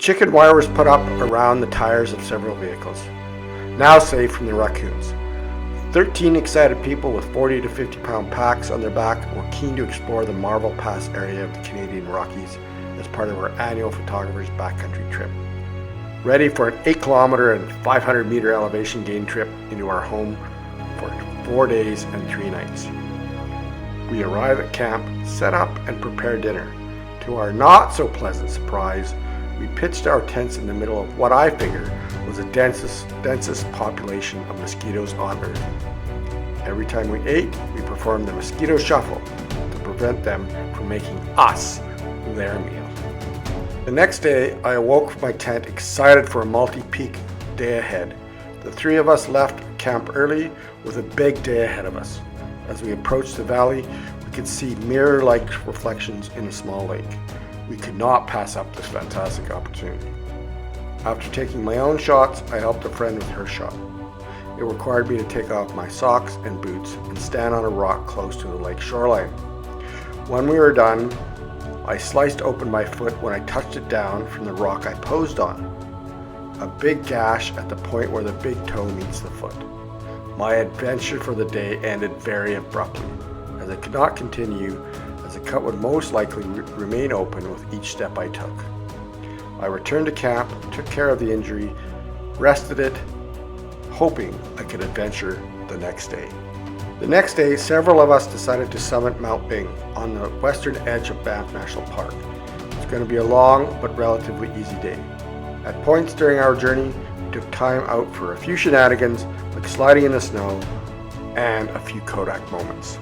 Chicken wire was put up around the tires of several vehicles, now safe from the raccoons. 13 excited people with 40 to 50 pound packs on their back were keen to explore the Marvel Pass area of the Canadian Rockies as part of our annual photographer's backcountry trip. Ready for an 8 kilometer and 500 meter elevation gain trip into our home for 4 days and 3 nights. We arrive at camp, set up and prepare dinner. To our not so pleasant surprise, we pitched our tents in the middle of what I figured was the densest population of mosquitoes on Earth. Every time we ate, we performed the mosquito shuffle to prevent them from making us their meal. The next day, I awoke from my tent excited for a multi-peak day ahead. The 3 of us left camp early with a big day ahead of us. As we approached the valley, we could see mirror-like reflections in a small lake. We could not pass up this fantastic opportunity. After taking my own shots, I helped a friend with her shot. It required me to take off my socks and boots and stand on a rock close to the lake shoreline. When we were done, I sliced open my foot when I touched it down from the rock I posed on. A big gash at the point where the big toe meets the foot. My adventure for the day ended very abruptly, as I could not continue, as the cut would most likely remain open with each step I took. I returned to camp, took care of the injury, rested it, hoping I could adventure the next day. The next day, several of us decided to summit Mount Bing on the western edge of Banff National Park. It's going to be a long but relatively easy day. At points during our journey, we took time out for a few shenanigans like sliding in the snow and a few Kodak moments.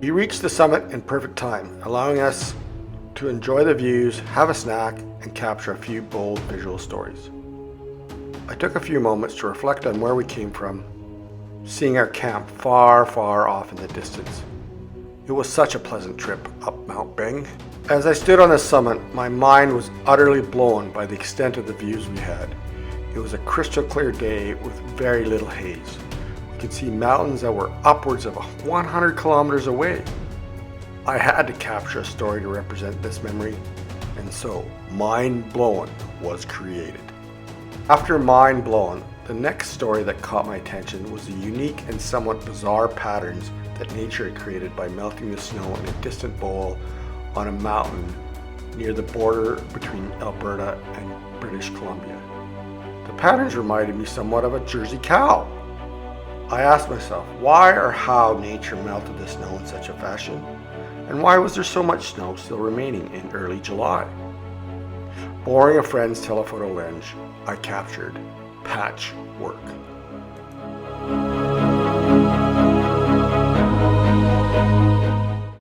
We reached the summit in perfect time, allowing us to enjoy the views, have a snack, and capture a few bold visual stories. I took a few moments to reflect on where we came from, seeing our camp far, far off in the distance. It was such a pleasant trip up Mount Bing. As I stood on the summit, my mind was utterly blown by the extent of the views we had. It was a crystal clear day with very little haze. We could see mountains that were upwards of 100 kilometers away. I had to capture a story to represent this memory, and so Mind Blown was created. After Mind Blown, the next story that caught my attention was the unique and somewhat bizarre patterns that nature had created by melting the snow in a distant bowl on a mountain near the border between Alberta and British Columbia. The patterns reminded me somewhat of a Jersey cow. I asked myself why or how nature melted the snow in such a fashion, and why was there so much snow still remaining in early July? Borrowing a friend's telephoto lens, I captured patchwork.